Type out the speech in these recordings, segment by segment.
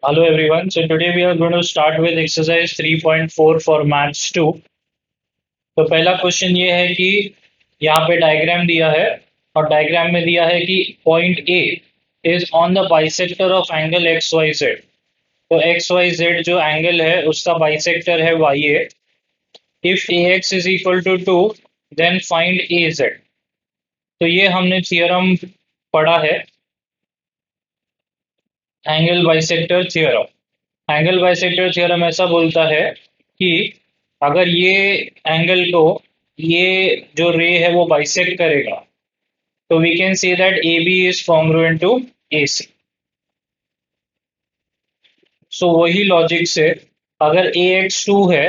Hello everyone. So today we are going to start with exercise 3.4 for maths 2. तो पहला question ये है कि यहाँ पे डायग्राम दिया है और डायग्राम में दिया है कि point A is on the bisector of angle X Y Z. तो एक्स वाई जेड जो एंगल है उसका बाइसेक्टर है Y A. If A X is equal to 2 then find A Z. तो ये हमने थियरम पढ़ा है, angle bisector theorem. Angle bisector theorem ऐसा बोलता है कि अगर ये एंगल को ये जो रे है वो बाइसेक्ट करेगा तो we can say that A B is congruent to A C. So वही लॉजिक से अगर ए एक्स 2 है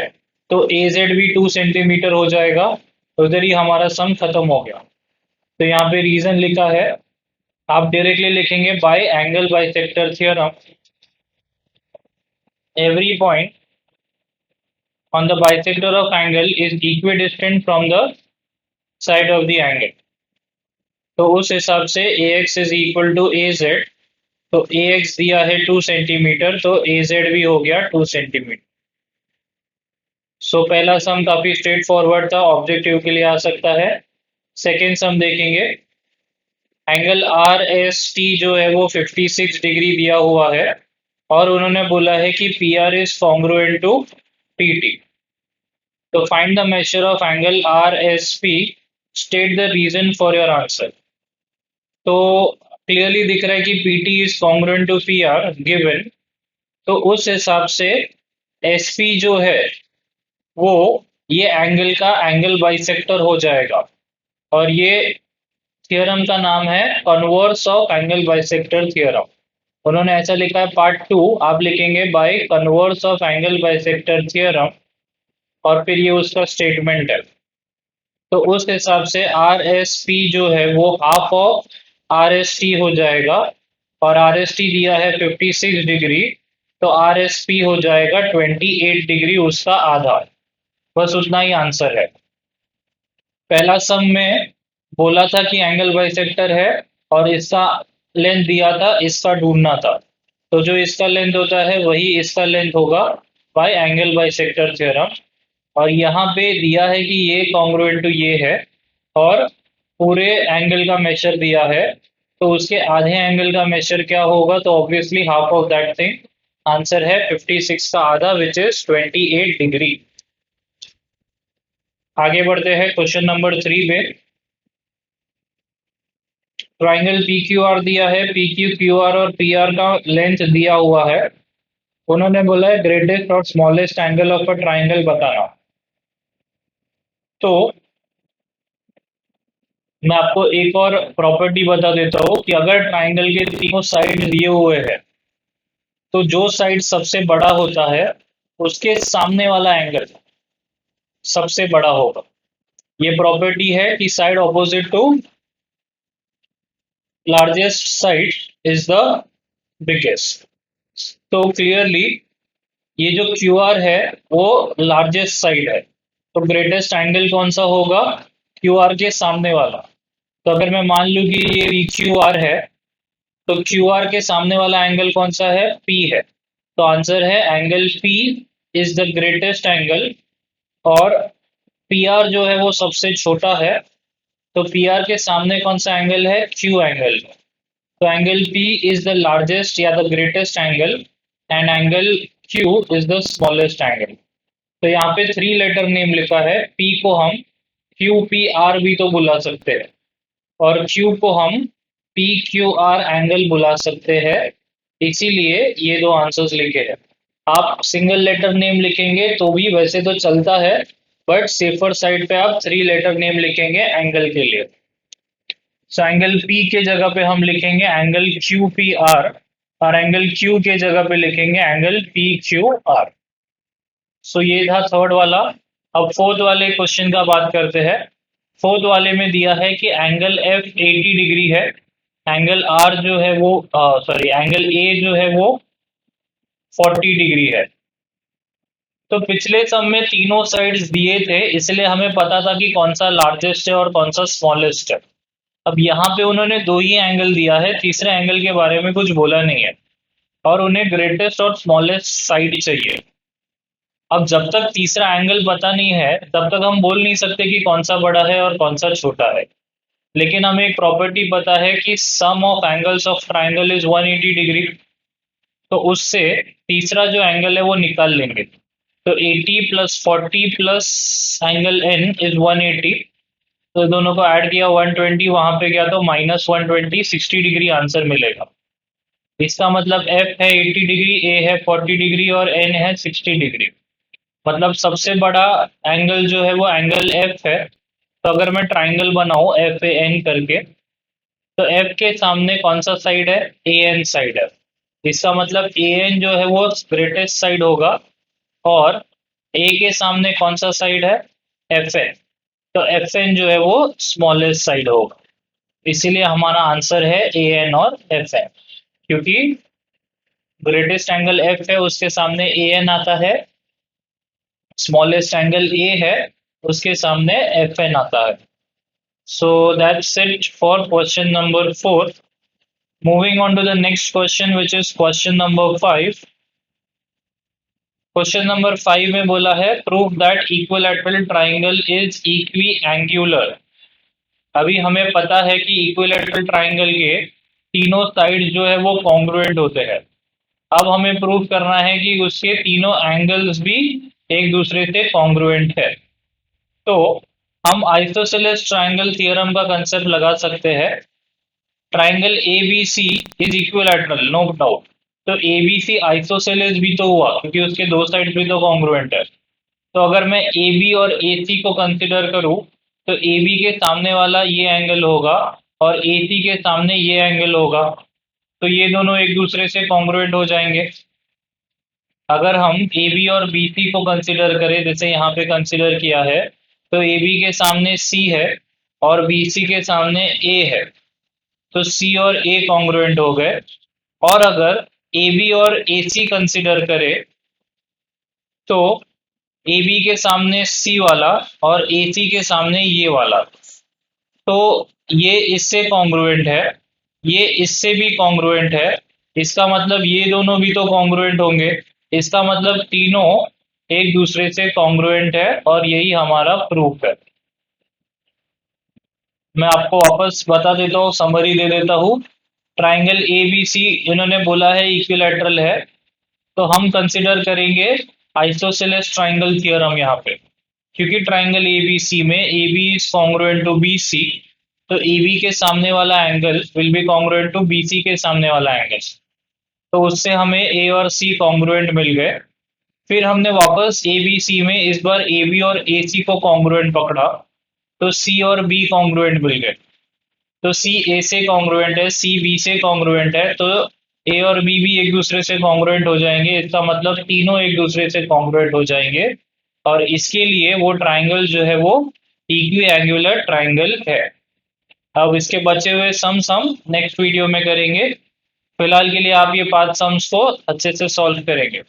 तो ए जेड भी 2 सेंटीमीटर हो जाएगा। उधर ही हमारा सम खत्म हो गया। तो यहाँ पे रीजन लिखा है, आप डायरेक्टली लिखेंगे bye angle bisector theorem every point on the bisector of angle is equidistant from the side of the angle। तो उस हिसाब से A X is equal to A Z. तो ए एक्स दिया है 2 सेंटीमीटर तो ए जेड भी हो गया 2 सेंटीमीटर। सो पहला सम काफी स्ट्रेट फॉरवर्ड था, ऑब्जेक्टिव के लिए आ सकता है। सेकेंड सम देखेंगे। एंगल आर एस टी जो है वो 56 डिग्री दिया हुआ है और उन्होंने बोला है कि P R is congruent to P T. तो find the measure of angle R S P, state the reason for your answer. तो क्लियरली दिख रहा है कि P T is congruent to P R given. तो उस हिसाब से एस पी जो है वो ये एंगल का एंगल बाइसेक्टर हो जाएगा। और ये थ्योरम का नाम है converse of angle bisector theorem. उन्होंने ऐसा लिखा है पार्ट 2, आप लिखेंगे by converse of angle bisector theorem और फिर ये उसका स्टेटमेंट है। तो उस हिसाब से आर एस पी जो है वो half of R S T हो जाएगा और आर एस टी दिया है 56 डिग्री। तो आर एस पी हो जाएगा 28 डिग्री, उसका आधा। बस उतना ही आंसर है। पहला सम में बोला था कि एंगल बाइसेक्टर है और इसका लेंथ दिया था, इसका ढूंढना था। तो जो इसका लेंथ होता है वही इसका लेंथ होगा बाय एंगल बाइसेक्टर थ्योरम। और यहाँ पे दिया है कि ये कॉन्ग्रुएंट टू ये है और पूरे एंगल का मेजर दिया है। तो उसके आधे एंगल का मेजर क्या होगा, तो obviously half of that thing. Answer है 56 का आधा विच इज 28 डिग्री। आगे बढ़ते हैं क्वेश्चन नंबर 3 पे। ट्राइंगल पी क्यू आर दिया है, पी क्यू क्यू आर और पी आर का लेंथ दिया हुआ है। उन्होंने बोला है ग्रेटेस्ट और smallest angle of a triangle बताना। तो मैं आपको एक और प्रॉपर्टी बता देता हूँ कि अगर ट्राइंगल के तीनों साइड दिए हुए हैं तो जो साइड सबसे बड़ा होता है उसके सामने वाला एंगल सबसे बड़ा होगा। ये प्रॉपर्टी है कि side opposite to largest side is the biggest. तो क्लियरली ये जो क्यू आर है वो लार्जेस्ट साइड है। तो ग्रेटेस्ट एंगल कौन सा होगा, क्यू आर के सामने वाला। तो अगर मैं मान लूँ कि ये पी क्यू आर है तो क्यू आर के सामने वाला एंगल कौन सा है, पी है। तो आंसर है angle P is the greatest angle और पी आर जो है वो सबसे छोटा है। तो पी आर के सामने कौन सा एंगल है, क्यू एंगल। तो angle P is the largest या the greatest angle and angle Q is the smallest angle. तो यहाँ पे 3 लेटर नेम लिखा है, पी को हम क्यू पी आर भी तो बुला सकते हैं और क्यू को हम पी क्यू आर एंगल बुला सकते हैं। इसीलिए ये दो आंसर्स लिखे हैं। आप सिंगल लेटर नेम लिखेंगे तो भी वैसे तो चलता है, बट सेफर साइड पे आप 3 लेटर नेम लिखेंगे एंगल के लिए। सो एंगल पी के जगह पे हम लिखेंगे एंगल क्यू पी आर और एंगल क्यू के जगह पे लिखेंगे एंगल पी क्यू आर। सो ये था थर्ड वाला। अब फोर्थ वाले क्वेश्चन का बात करते हैं। फोर्थ वाले में दिया है कि एंगल एफ 80 डिग्री है, एंगल आर जो है वो सॉरी एंगल ए जो है वो 40 डिग्री है। तो पिछले सम में तीनों साइड्स दिए थे इसलिए हमें पता था कि कौन सा लार्जेस्ट है और कौन सा स्मॉलेस्ट है। अब यहाँ पे उन्होंने दो ही एंगल दिया है, तीसरे एंगल के बारे में कुछ बोला नहीं है। और उन्हें ग्रेटेस्ट और स्मॉलेस्ट साइड चाहिए। अब जब तक तीसरा एंगल पता नहीं है तब तक हम बोल नहीं सकते कि कौन सा बड़ा है और कौन सा छोटा है। लेकिन हमें एक प्रॉपर्टी पता है कि sum of angles of triangle is 180 degree. तो उससे तीसरा जो एंगल है वो निकाल लेंगे। तो 80 plus 40 plus angle N is 180। तो दोनों को ऐड किया 120, वहां पे गया तो माइनस 120, 60 डिग्री आंसर मिलेगा। इसका मतलब एफ है 80 डिग्री, ए है 40 डिग्री और एन है 60 डिग्री। मतलब सबसे बड़ा एंगल जो है वो एंगल एफ है। तो अगर मैं ट्राइंगल बनाऊं एफ ए एन करके, तो एफ के सामने कौन सा साइड है, ए एन साइड है। इसका मतलब ए एन जो है वो ग्रेटेस्ट साइड होगा, और ए के सामने कौन सा साइड है, एफ एन। तो एफ एन जो है वो स्मॉलेस्ट साइड होगा। इसीलिए हमारा आंसर है ए एन और एफ एन, क्योंकि ग्रेटेस्ट एंगल एफ है उसके सामने ए एन आता है, स्मॉलेस्ट एंगल ए है उसके सामने एफ एन आता है। So that's it for question number 4। Moving on to the next question which is question number 5। Question number 5 में बोला है prove that equilateral triangle is equiangular. अभी हमें पता है कि इक्विलैटरल ट्राइंगल के तीनों साइड जो है वो कॉन्ग्रुएंट होते हैं। अब हमें प्रूव करना है कि उसके तीनों एंगल्स भी एक दूसरे से कॉन्ग्रुएंट है। तो हम आइसोसेलेस ट्राइंगल थ्योरम का कंसेप्ट लगा सकते हैं। Triangle A B C is equilateral, no doubt. तो ए बी सी आइसोसेलेस भी तो हुआ क्योंकि उसके दो साइड भी तो कॉन्ग्रुएंट है। तो अगर मैं ए बी और ए सी को कंसिडर करूं, तो ए बी के सामने वाला ये एंगल होगा और ए सी के सामने ये एंगल होगा। तो ये दोनों एक दूसरे से कॉन्ग्रुएंट हो जाएंगे। अगर हम ए बी और बी सी को कंसिडर करें जैसे यहाँ पे कंसिडर किया है, तो ए बी के सामने सी है और बी सी के सामने ए है। तो सी और ए कॉन्ग्रुएंट हो गए। और अगर ए बी और ए सी कंसिडर करें, तो ए बी के सामने सी वाला और ए सी के सामने ये वाला, तो ये इससे कॉन्ग्रुएंट है, ये इससे भी कॉन्ग्रुएंट है। इसका मतलब ये दोनों भी तो कॉन्ग्रुएंट होंगे। इसका मतलब तीनों एक दूसरे से कॉन्ग्रुएंट है और यही हमारा प्रूफ है। मैं आपको वापस बता देता हूँ, समरी दे देता हूँ। ट्राइंगल ए बी सी इन्होंने बोला है इक्विलैटरल है, तो हम कंसिडर करेंगे आइसोसेलेस ट्राइंगल थ्योरम यहाँ पे। क्योंकि ट्राइंगल ए बी सी में A B is congruent to B C, तो ए बी के सामने वाला angle will be congruent to B C के सामने वाला एंगल। तो उससे हमें ए और सी कॉन्ग्रुएंट मिल गए। फिर हमने वापस ए बी सी में इस बार ए बी और ए सी को कॉन्ग्रुएंट पकड़ा, तो सी और बी कॉन्ग्रुएंट मिल गए। तो सी ए से कॉन्ग्रुएंट है, सी बी से कॉन्ग्रुएंट है, तो ए और बी भी एक दूसरे से कॉन्ग्रुएंट हो जाएंगे। इसका मतलब तीनों एक दूसरे से कॉन्ग्रुएंट हो जाएंगे, और इसके लिए वो ट्राइंगल जो है वो इक्वी एंगुलर ट्राइंगल है। अब इसके बचे हुए सम नेक्स्ट वीडियो में करेंगे। फिलहाल के लिए आप ये 5 सम्स को अच्छे से सॉल्व करेंगे।